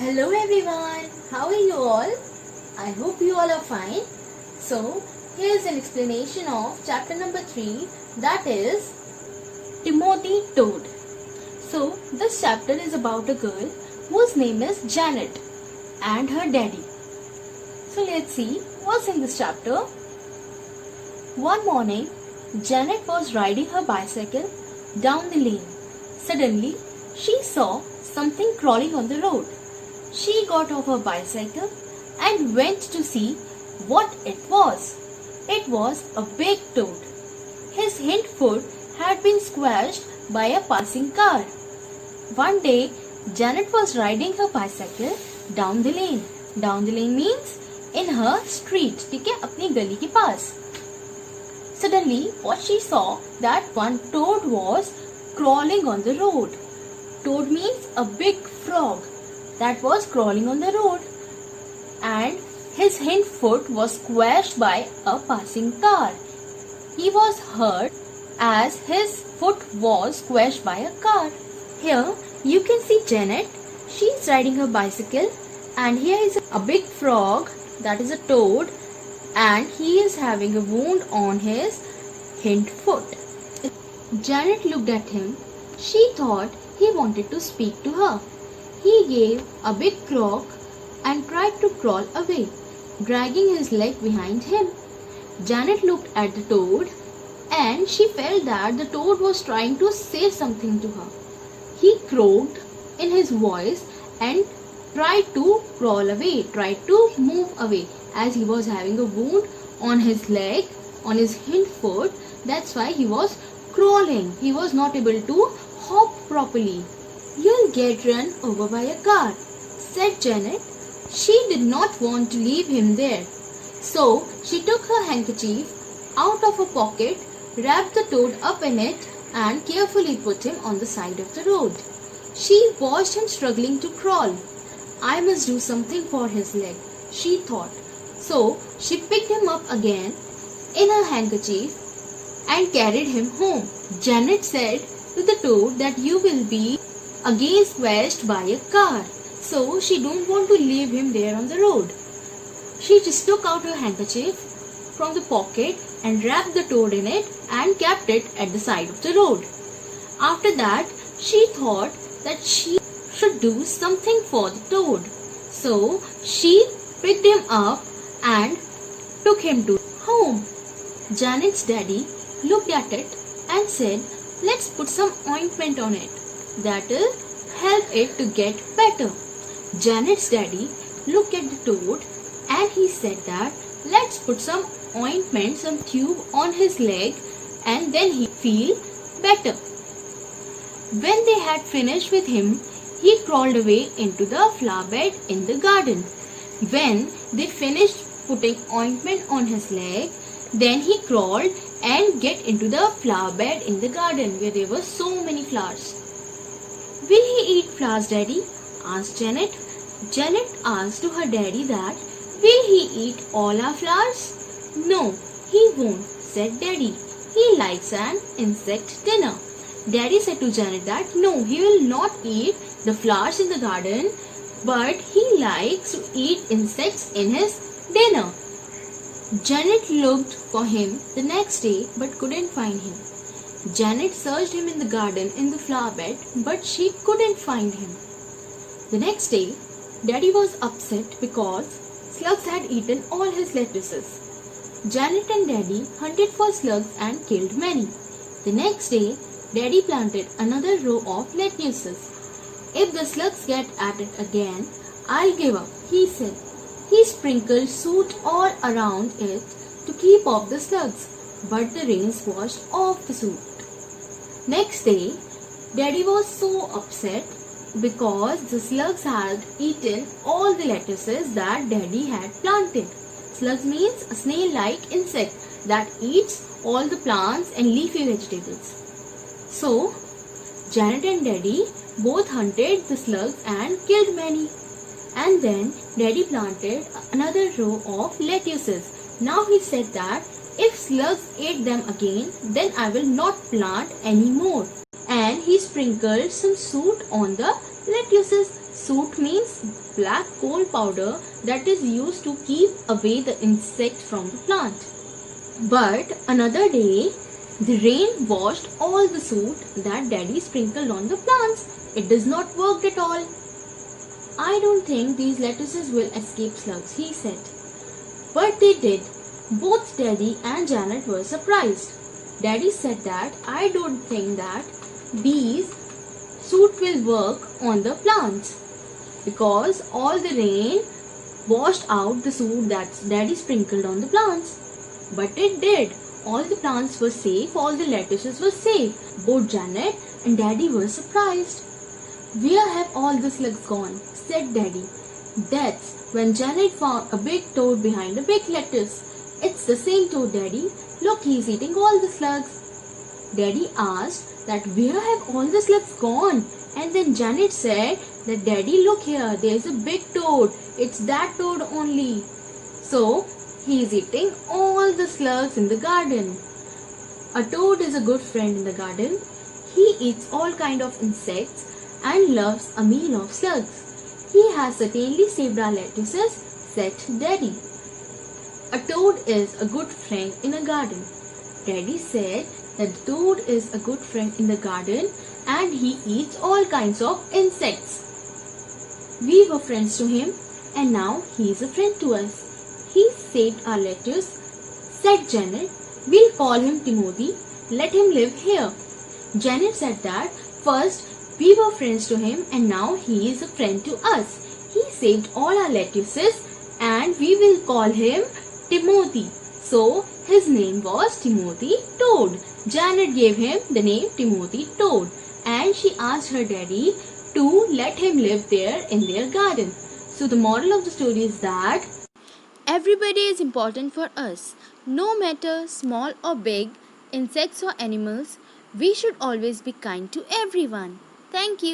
Hello everyone, how are you all? I hope you all are fine. So, here's an explanation of chapter number 3, that is Timothy Toad. So, this chapter is about a girl whose name is Janet and her daddy. So, let's see what's in this chapter. One morning, Janet was riding her bicycle down the lane. Suddenly, she saw something crawling on the road. She got off her bicycle and went to see what it was. It was a big toad. His hind foot had been squashed by a passing car. One day, Janet was riding her bicycle down the lane. Down the lane means in her street, ठीक है, अपनी गली के पास. Suddenly, what she saw that one toad was crawling on the road. Toad means a big frog that was crawling on the road, and his hind foot was squashed by a passing car. He was hurt as his foot was squashed by a car. Here you can see Janet. She's riding her bicycle, and here is a big frog, that is a toad, and he is having a wound on his hind foot. Janet looked at him. She thought he wanted to speak to her. He gave a big croak and tried to crawl away, dragging his leg behind him. Janet looked at the toad and she felt that the toad was trying to say something to her. He croaked in his voice and tried to crawl away, tried to move away, as he was having a wound on his leg, on his hind foot. That's why he was crawling. He was not able to hop properly. "You'll get run over by a car," said Janet. She did not want to leave him there. So she took her handkerchief out of her pocket, wrapped the toad up in it, and carefully put him on the side of the road. She watched him struggling to crawl. "I must do something for his leg," she thought. So she picked him up again in her handkerchief and carried him home. Janet said to the toad that you will be again squashed by a car, so she don't want to leave him there on the road. She just took out her handkerchief from the pocket and wrapped the toad in it and kept it at the side of the road. After that, she thought that she should do something for the toad, so she picked him up and took him to home. Janet's daddy looked at it and said, "Let's put some ointment on it. That'll help it to get better." Janet's daddy looked at the toad and he said that let's put some ointment, some tube on his leg, and then he'll feel better. When they had finished with him, he crawled away into the flower bed in the garden. When they finished putting ointment on his leg, then he crawled and get into the flower bed in the garden where there were so many flowers. "Will he eat flowers, Daddy?" asked Janet. Janet asked to her daddy that, "Will he eat all our flowers?" "No, he won't," said Daddy. "He likes an insect dinner." Daddy said to Janet that, "No, he will not eat the flowers in the garden, but he likes to eat insects in his dinner." Janet looked for him the next day but couldn't find him. Janet searched him in the garden, in the flower bed, but she couldn't find him. The next day, Daddy was upset because slugs had eaten all his lettuces. Janet and Daddy hunted for slugs and killed many. The next day, Daddy planted another row of lettuces. "If the slugs get at it again, I'll give up," he said. He sprinkled soot all around it to keep off the slugs, but the rains washed off the soot. Next day, Daddy was so upset because the slugs had eaten all the lettuces that Daddy had planted. Slugs means a snail-like insect that eats all the plants and leafy vegetables. So, Janet and Daddy both hunted the slugs and killed many. And then Daddy planted another row of lettuces. Now he said that if slugs ate them again, then I will not plant any more. And he sprinkled some soot on the lettuces Soot means black coal powder that is used to keep away the insect from the plant. But another day, the rain washed all the soot that Daddy sprinkled on the plants. It does not work at all. I don't think these lettuces will escape slugs, he said. But they did. Both Daddy and Janet were surprised. Daddy said that I don't think that these soot will work on the plants because all the rain washed out the soot that Daddy sprinkled on the plants. But it did. All the plants were safe, all the lettuces were safe. Both Janet and Daddy were surprised. Where have all the slugs gone? Said Daddy. That's when Janet found a big toad behind a big lettuce. It's the same toad, Daddy. Look, he's eating all the slugs. Daddy asked that where have all the slugs gone? And then Janet said that Daddy, look here, there's a big toad. It's that toad only. So, he is eating all the slugs in the garden. A toad is a good friend in the garden. He eats all kind of insects and loves a meal of slugs. He has certainly saved our lettuces, said Daddy. A toad is a good friend in a garden. Daddy said that the toad is a good friend in the garden and he eats all kinds of insects. We were friends to him and now he is a friend to us. He saved our lettuce, said Janet. We'll call him Timothy. Let him live here. Janet said that first we were friends to him and now he is a friend to us. He saved all our lettuces and we will call him Timothy. So his name was Timothy Toad. Janet gave him the name Timothy Toad and she asked her daddy to let him live there in their garden. So the moral of the story is that everybody is important for us. No matter small or big, insects or animals, we should always be kind to everyone. Thank you.